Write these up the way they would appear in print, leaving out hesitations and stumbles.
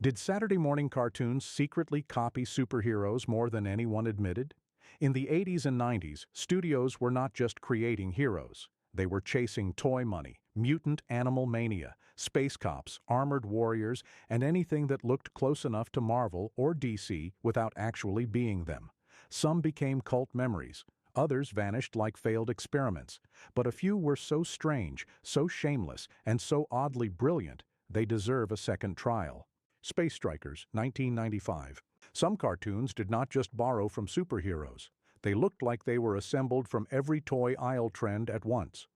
Did Saturday morning cartoons secretly copy superheroes more than anyone admitted? In the 80s and 90s, studios were not just creating heroes. They were chasing toy money, mutant animal mania, space cops, armored warriors, and anything that looked close enough to Marvel or DC without actually being them. Some became cult memories. Others vanished like failed experiments. But a few were so strange, so shameless, and so oddly brilliant, they deserve a second trial. Space Strikers, 1995. Some cartoons did not just borrow from superheroes. They looked like they were assembled from every toy aisle trend at once.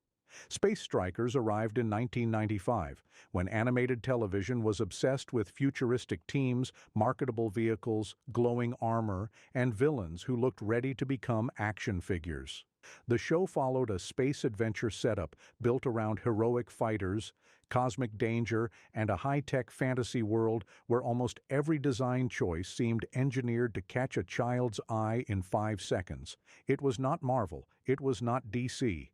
Space Strikers arrived in 1995, when animated television was obsessed with futuristic teams, marketable vehicles, glowing armor, and villains who looked ready to become action figures. The show followed a space adventure setup built around heroic fighters, cosmic danger, and a high-tech fantasy world where almost every design choice seemed engineered to catch a child's eye in 5 seconds. It was not Marvel, it was not DC,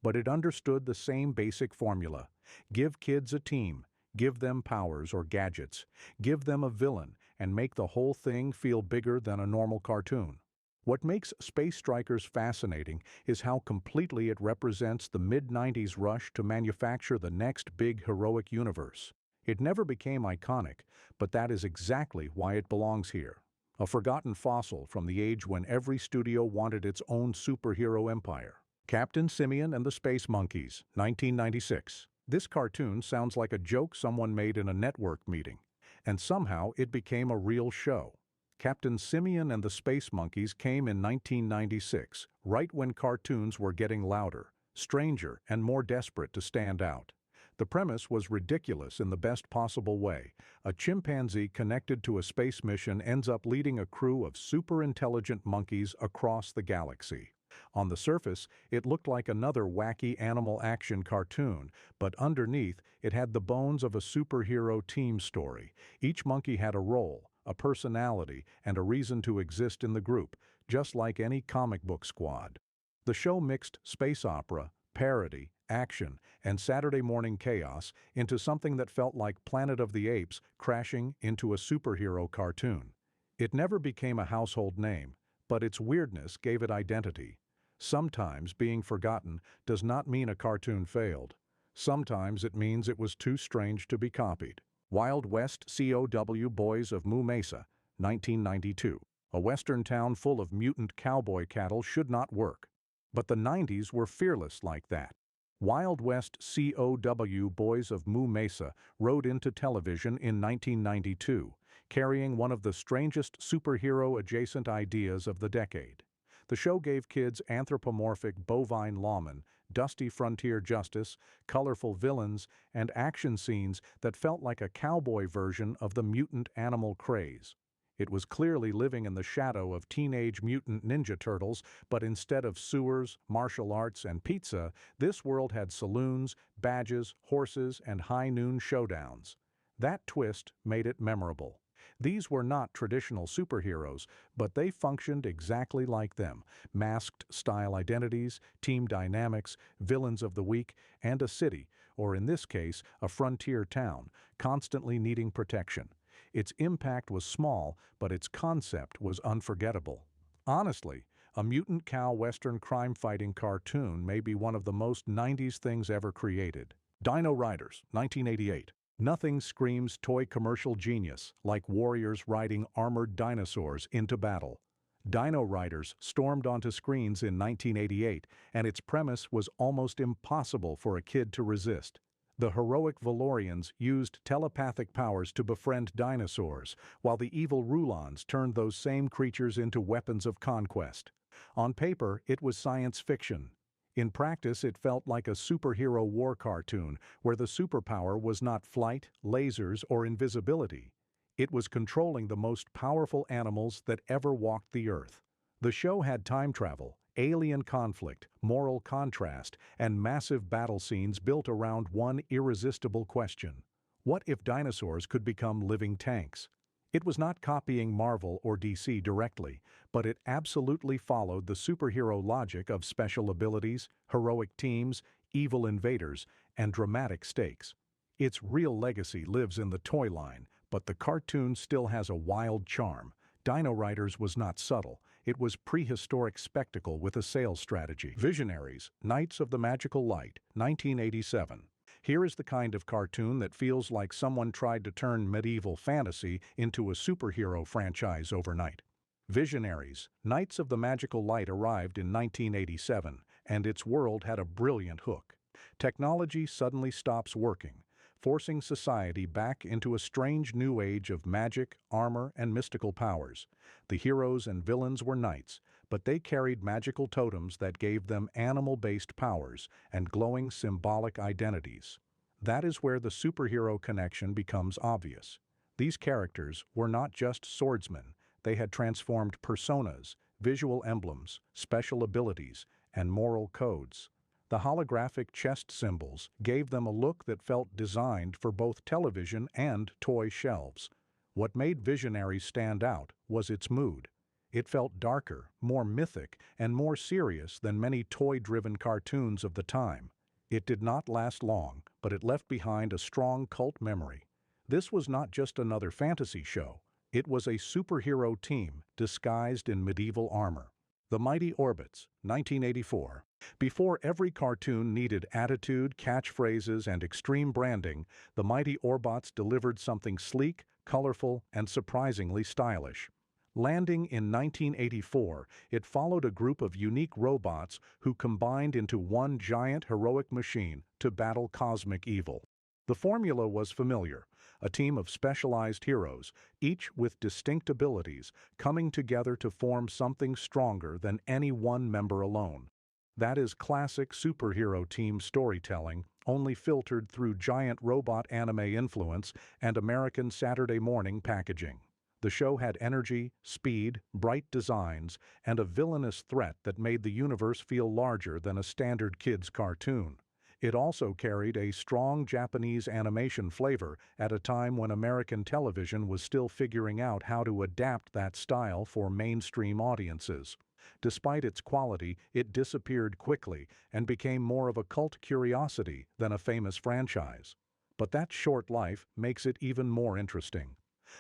but it understood the same basic formula. Give kids a team, give them powers or gadgets, give them a villain, and make the whole thing feel bigger than a normal cartoon. What makes Space Strikers fascinating is how completely it represents the mid-90s rush to manufacture the next big heroic universe. It never became iconic, but that is exactly why it belongs here. A forgotten fossil from the age when every studio wanted its own superhero empire. Captain Simian and the Space Monkeys, 1996. This cartoon sounds like a joke someone made in a network meeting, and somehow it became a real show. Captain Simian and the Space Monkeys came in 1996, right when cartoons were getting louder, stranger, and more desperate to stand out. The premise was ridiculous in the best possible way. A chimpanzee connected to a space mission ends up leading a crew of super-intelligent monkeys across the galaxy. On the surface, it looked like another wacky animal action cartoon, but underneath, it had the bones of a superhero team story. Each monkey had a role, a personality, and a reason to exist in the group, just like any comic book squad. The show mixed space opera, parody, action, and Saturday morning chaos into something that felt like Planet of the Apes crashing into a superhero cartoon. It never became a household name, but its weirdness gave it identity. Sometimes being forgotten does not mean a cartoon failed. Sometimes it means it was too strange to be copied. Wild West COW Boys of Moo Mesa, 1992. A western town full of mutant cowboy cattle should not work. But the 90s were fearless like that. Wild West COW Boys of Moo Mesa rode into television in 1992, carrying one of the strangest superhero-adjacent ideas of the decade. The show gave kids anthropomorphic bovine lawmen, dusty frontier justice, colorful villains, and action scenes that felt like a cowboy version of the mutant animal craze. It was clearly living in the shadow of Teenage Mutant Ninja Turtles, but instead of sewers, martial arts, and pizza, this world had saloons, badges, horses, and high noon showdowns. That twist made it memorable. These were not traditional superheroes, but they functioned exactly like them: masked style identities, team dynamics, villains of the week, and a city, or in this case, a frontier town, constantly needing protection. Its impact was small, but its concept was unforgettable. Honestly, a mutant cow western crime-fighting cartoon may be one of the most 90s things ever created. Dino Riders, 1988. Nothing screams toy commercial genius like warriors riding armored dinosaurs into battle. Dino Riders stormed onto screens in 1988, and its premise was almost impossible for a kid to resist. The heroic Valorians used telepathic powers to befriend dinosaurs, while the evil Rulons turned those same creatures into weapons of conquest. On paper, it was science fiction. In practice, it felt like a superhero war cartoon where the superpower was not flight, lasers, or invisibility. It was controlling the most powerful animals that ever walked the earth. The show had time travel, alien conflict, moral contrast, and massive battle scenes built around one irresistible question: what if dinosaurs could become living tanks? It was not copying Marvel or DC directly, but it absolutely followed the superhero logic of special abilities, heroic teams, evil invaders, and dramatic stakes. Its real legacy lives in the toy line, But the cartoon still has a wild charm. Dino Riders was not subtle. It was prehistoric spectacle with a sales strategy. Visionaries, Knights of the Magical Light, 1987. Here is the kind of cartoon that feels like someone tried to turn medieval fantasy into a superhero franchise overnight. Visionaries, Knights of the Magical Light arrived in 1987, and its world had a brilliant hook. Technology suddenly stops working, forcing society back into a strange new age of magic, armor, and mystical powers. The heroes and villains were knights, but they carried magical totems that gave them animal-based powers and glowing symbolic identities. That is where the superhero connection becomes obvious. These characters were not just swordsmen. They had transformed personas, visual emblems, special abilities, and moral codes. The holographic chest symbols gave them a look that felt designed for both television and toy shelves. What made Visionaries stand out was its mood. It felt darker, more mythic, and more serious than many toy-driven cartoons of the time. It did not last long, but it left behind a strong cult memory. This was not just another fantasy show. It was a superhero team disguised in medieval armor. The Mighty Orbits, 1984. Before every cartoon needed attitude, catchphrases, and extreme branding, the Mighty Orbots delivered something sleek, colorful, and surprisingly stylish. Landing in 1984, it followed a group of unique robots who combined into one giant heroic machine to battle cosmic evil. The formula was familiar: a team of specialized heroes, each with distinct abilities, coming together to form something stronger than any one member alone. That is classic superhero team storytelling, only filtered through giant robot anime influence and American Saturday morning packaging. The show had energy, speed, bright designs, and a villainous threat that made the universe feel larger than a standard kids' cartoon. It also carried a strong Japanese animation flavor at a time when American television was still figuring out how to adapt that style for mainstream audiences. Despite its quality, it disappeared quickly and became more of a cult curiosity than a famous franchise. But that short life makes it even more interesting.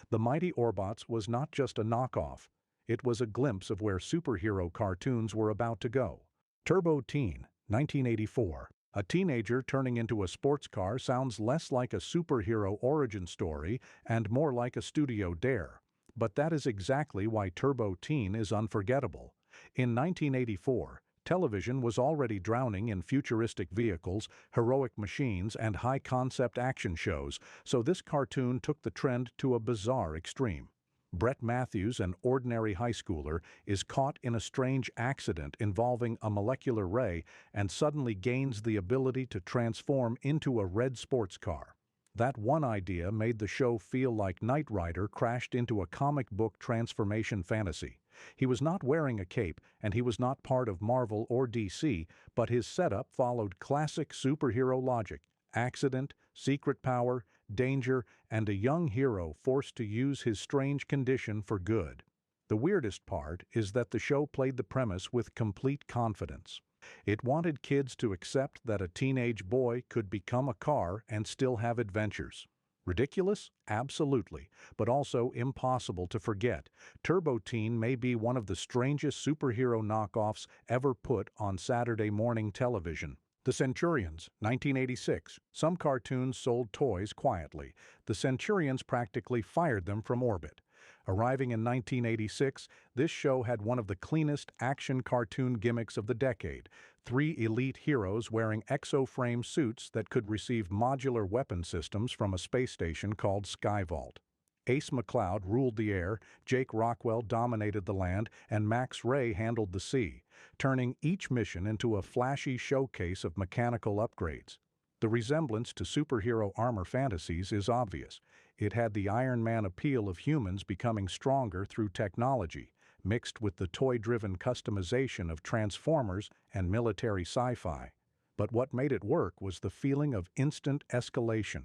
The Mighty Orbots was not just a knockoff. It was a glimpse of where superhero cartoons were about to go. Turbo Teen, 1984. A teenager turning into a sports car sounds less like a superhero origin story and more like a studio dare. But that is exactly why Turbo Teen is unforgettable. In 1984, television was already drowning in futuristic vehicles, heroic machines, and high-concept action shows, so this cartoon took the trend to a bizarre extreme. Brett Matthews, an ordinary high schooler, is caught in a strange accident involving a molecular ray and suddenly gains the ability to transform into a red sports car. That one idea made the show feel like Knight Rider crashed into a comic book transformation fantasy. He was not wearing a cape, and he was not part of Marvel or DC, but his setup followed classic superhero logic: accident, secret power, danger, and a young hero forced to use his strange condition for good. The weirdest part is that the show played the premise with complete confidence. It wanted kids to accept that a teenage boy could become a car and still have adventures. Ridiculous? Absolutely, but also impossible to forget. Turbo Teen may be one of the strangest superhero knockoffs ever put on Saturday morning television. The Centurions, 1986. Some cartoons sold toys quietly. The Centurions practically fired them from orbit. Arriving in 1986, this show had one of the cleanest action cartoon gimmicks of the decade: 3 elite heroes wearing exo-frame suits that could receive modular weapon systems from a space station called Skyvault. Ace McCloud ruled the air, Jake Rockwell dominated the land, and Max Ray handled the sea, turning each mission into a flashy showcase of mechanical upgrades. The resemblance to superhero armor fantasies is obvious. It had the Iron Man appeal of humans becoming stronger through technology, mixed with the toy-driven customization of Transformers and military sci-fi. But what made it work was the feeling of instant escalation.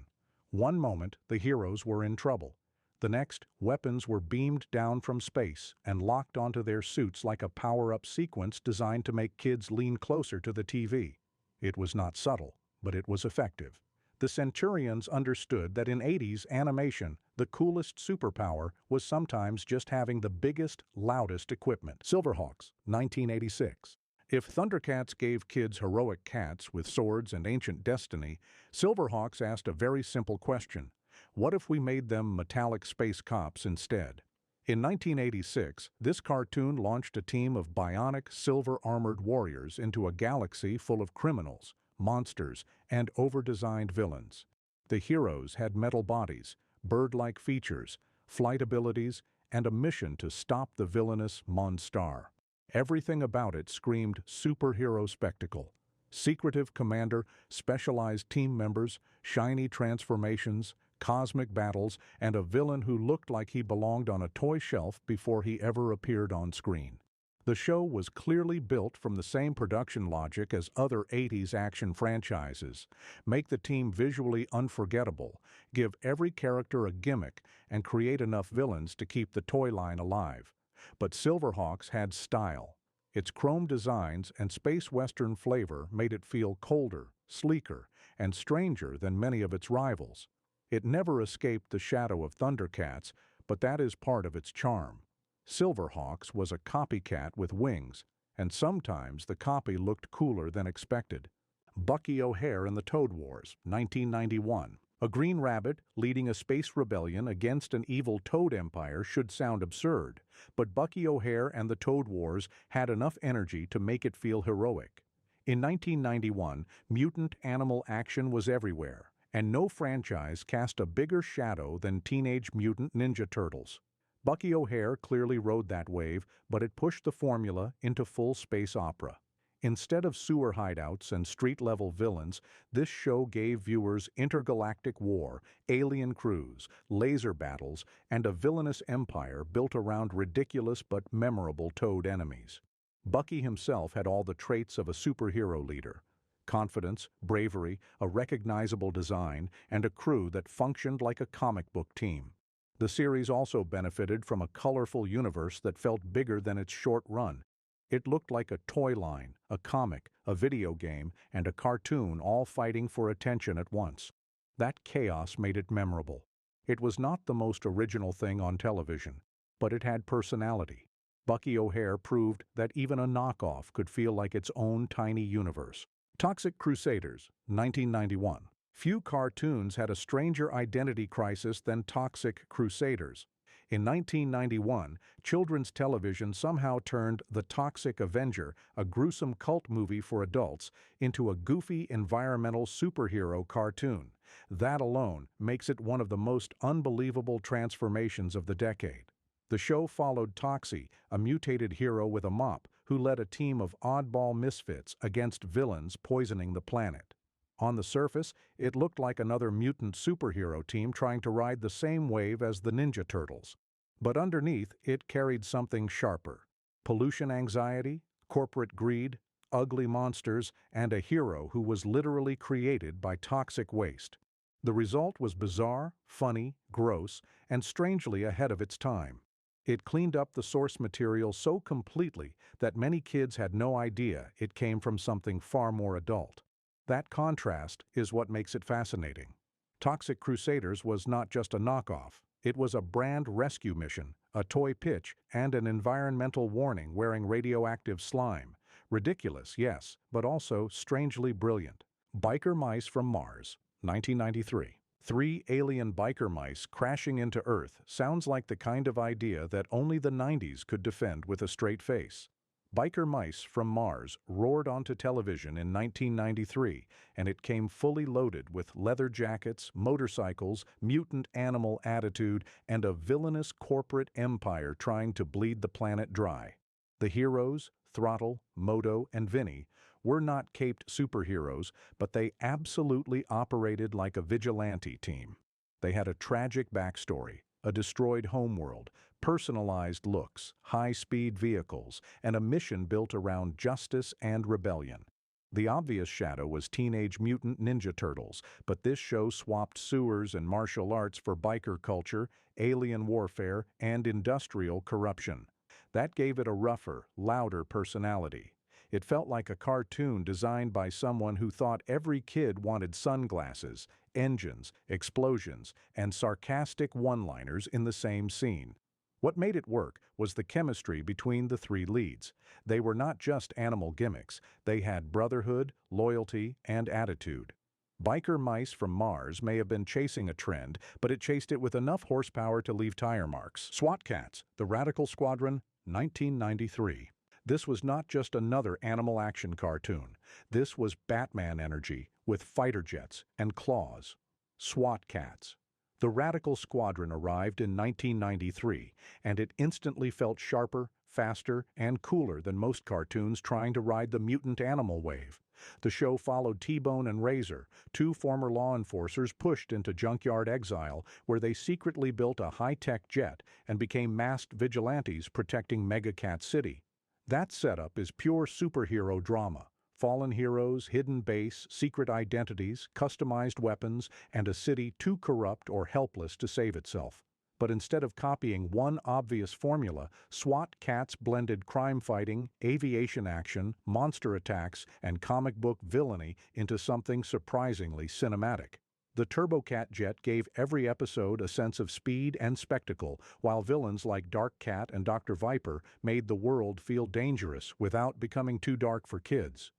One moment, the heroes were in trouble. The next, weapons were beamed down from space and locked onto their suits like a power-up sequence designed to make kids lean closer to the TV. It was not subtle, but it was effective. The Centurions understood that in 80s animation, the coolest superpower was sometimes just having the biggest, loudest equipment. Silverhawks, 1986. If Thundercats gave kids heroic cats with swords and ancient destiny, Silverhawks asked a very simple question. What if we made them metallic space cops instead? In 1986, this cartoon launched a team of bionic, silver-armored warriors into a galaxy full of criminals, monsters, and over-designed villains. The heroes had metal bodies, bird-like features, flight abilities, and a mission to stop the villainous Monstar. Everything about it screamed superhero spectacle. Secretive commander, specialized team members, shiny transformations, cosmic battles, and a villain who looked like he belonged on a toy shelf before he ever appeared on screen. The show was clearly built from the same production logic as other 80s action franchises. Make the team visually unforgettable, give every character a gimmick, and create enough villains to keep the toy line alive. But Silverhawks had style. Its chrome designs and space western flavor made it feel colder, sleeker, and stranger than many of its rivals. It never escaped the shadow of Thundercats, but that is part of its charm. Silverhawks was a copycat with wings, and sometimes the copy looked cooler than expected. Bucky O'Hare in the Toad Wars, 1991. A green rabbit leading a space rebellion against an evil Toad Empire should sound absurd, but Bucky O'Hare and the Toad Wars had enough energy to make it feel heroic. In 1991, mutant animal action was everywhere, and no franchise cast a bigger shadow than Teenage Mutant Ninja Turtles. Bucky O'Hare clearly rode that wave, but it pushed the formula into full space opera. Instead of sewer hideouts and street-level villains, this show gave viewers intergalactic war, alien crews, laser battles, and a villainous empire built around ridiculous but memorable Toad enemies. Bucky himself had all the traits of a superhero leader: confidence, bravery, a recognizable design, and a crew that functioned like a comic book team. The series also benefited from a colorful universe that felt bigger than its short run. It looked like a toy line, a comic, a video game, and a cartoon all fighting for attention at once. That chaos made it memorable. It was not the most original thing on television, but it had personality. Bucky O'Hare proved that even a knockoff could feel like its own tiny universe. Toxic Crusaders, 1991. Few cartoons had a stranger identity crisis than Toxic Crusaders. In 1991, children's television somehow turned The Toxic Avenger, a gruesome cult movie for adults, into a goofy environmental superhero cartoon. That alone makes it one of the most unbelievable transformations of the decade. The show followed Toxie, a mutated hero with a mop, who led a team of oddball misfits against villains poisoning the planet. On the surface, it looked like another mutant superhero team trying to ride the same wave as the Ninja Turtles. But underneath, it carried something sharper: pollution anxiety, corporate greed, ugly monsters, and a hero who was literally created by toxic waste. The result was bizarre, funny, gross, and strangely ahead of its time. It cleaned up the source material so completely that many kids had no idea it came from something far more adult. That contrast is what makes it fascinating. Toxic Crusaders was not just a knockoff. It was a brand rescue mission, a toy pitch, and an environmental warning wearing radioactive slime. Ridiculous, yes, but also strangely brilliant. Biker Mice from Mars, 1993. 3 alien biker mice crashing into Earth sounds like the kind of idea that only the 90s could defend with a straight face. Biker Mice from Mars roared onto television in 1993, and it came fully loaded with leather jackets, motorcycles, mutant animal attitude, and a villainous corporate empire trying to bleed the planet dry. The heroes, Throttle, Moto, and Vinny, were not caped superheroes, but they absolutely operated like a vigilante team. They had a tragic backstory, a destroyed homeworld, personalized looks, high-speed vehicles, and a mission built around justice and rebellion. The obvious shadow was Teenage Mutant Ninja Turtles, but this show swapped sewers and martial arts for biker culture, alien warfare, and industrial corruption. That gave it a rougher, louder personality. It felt like a cartoon designed by someone who thought every kid wanted sunglasses, engines, explosions, and sarcastic one-liners in the same scene. What made it work was the chemistry between the three leads. They were not just animal gimmicks, they had brotherhood, loyalty, and attitude. Biker mice from Mars may have been chasing a trend, but it chased it with enough horsepower to leave tire marks. SWAT Cats, The Radical Squadron, 1993. This was not just another animal action cartoon. This was Batman energy, with fighter jets and claws. SWAT Cats. The Radical Squadron arrived in 1993, and it instantly felt sharper, faster, and cooler than most cartoons trying to ride the mutant animal wave. The show followed T-Bone and Razor, two former law enforcers pushed into junkyard exile where they secretly built a high-tech jet and became masked vigilantes protecting Mega Cat City. That setup is pure superhero drama. Fallen heroes, hidden base, secret identities, customized weapons, and a city too corrupt or helpless to save itself. But instead of copying one obvious formula, SWAT Cats blended crime fighting, aviation action, monster attacks, and comic book villainy into something surprisingly cinematic. The TurboCat jet gave every episode a sense of speed and spectacle, while villains like Dark Cat and Dr. Viper made the world feel dangerous without becoming too dark for kids.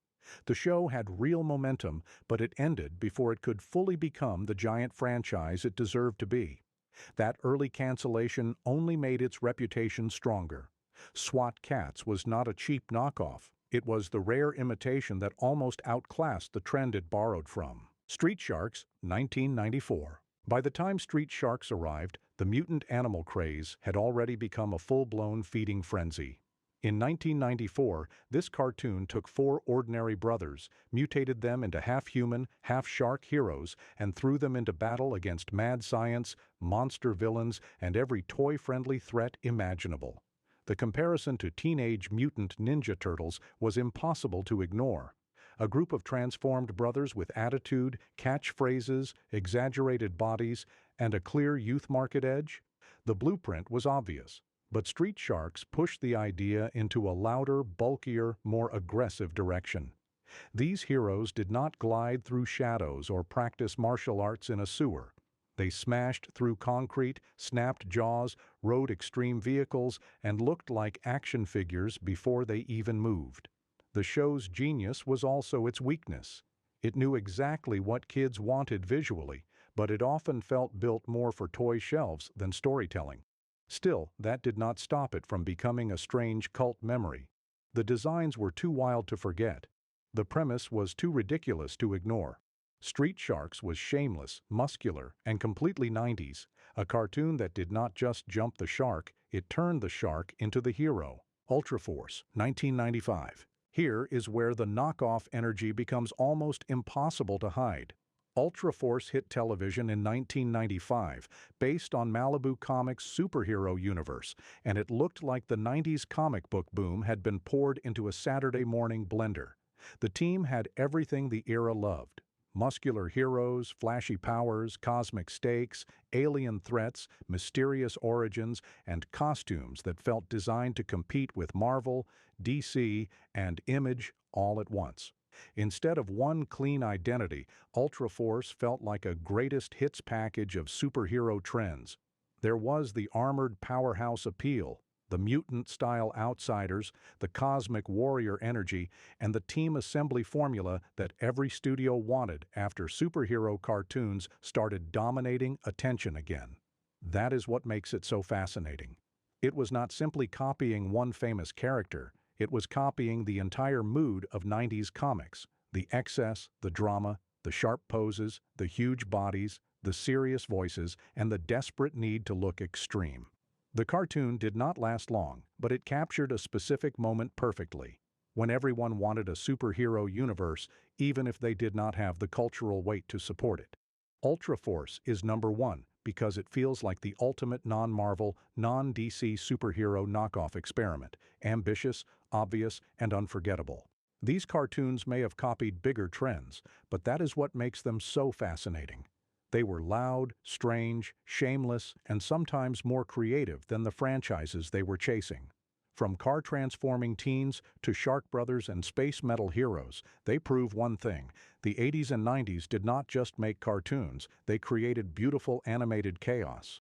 The show had real momentum, but it ended before it could fully become the giant franchise it deserved to be. That early cancellation only made its reputation stronger. SWAT Cats was not a cheap knockoff. It was the rare imitation that almost outclassed the trend it borrowed from. Street Sharks, 1994. By the time Street Sharks arrived, the mutant animal craze had already become a full-blown feeding frenzy. In 1994, this cartoon took four ordinary brothers, mutated them into half-human, half-shark heroes, and threw them into battle against mad science, monster villains, and every toy-friendly threat imaginable. The comparison to Teenage Mutant Ninja Turtles was impossible to ignore. A group of transformed brothers with attitude, catchphrases, exaggerated bodies, and a clear youth market edge? The blueprint was obvious. But Street Sharks pushed the idea into a louder, bulkier, more aggressive direction. These heroes did not glide through shadows or practice martial arts in a sewer. They smashed through concrete, snapped jaws, rode extreme vehicles, and looked like action figures before they even moved. The show's genius was also its weakness. It knew exactly what kids wanted visually, but it often felt built more for toy shelves than storytelling. Still, that did not stop it from becoming a strange cult memory. The designs were too wild to forget. The premise was too ridiculous to ignore. Street Sharks was shameless, muscular, and completely 90s, a cartoon that did not just jump the shark, it turned the shark into the hero. Ultra Force, 1995. Here is where the knockoff energy becomes almost impossible to hide. Ultra Force hit television in 1995, based on Malibu Comics' superhero universe, and it looked like the 90s comic book boom had been poured into a Saturday morning blender. The team had everything the era loved. Muscular heroes, flashy powers, cosmic stakes, alien threats, mysterious origins, and costumes that felt designed to compete with Marvel, DC, and Image all at once. Instead of one clean identity, Ultra Force felt like a greatest hits package of superhero trends. There was the armored powerhouse appeal, the mutant-style outsiders, the cosmic warrior energy, and the team assembly formula that every studio wanted after superhero cartoons started dominating attention again. That is what makes it so fascinating. It was not simply copying one famous character. It was copying the entire mood of 90s comics, the excess, the drama, the sharp poses, the huge bodies, the serious voices, and the desperate need to look extreme. The cartoon did not last long, but it captured a specific moment perfectly, when everyone wanted a superhero universe, even if they did not have the cultural weight to support it. Ultra Force is number one because it feels like the ultimate non-Marvel, non-DC superhero knockoff experiment, ambitious, obvious, and unforgettable. These cartoons may have copied bigger trends, but that is what makes them so fascinating. They were loud, strange, shameless, and sometimes more creative than the franchises they were chasing. From car-transforming teens to Shark Brothers and space metal heroes, they prove one thing: the 80s and 90s did not just make cartoons, they created beautiful animated chaos.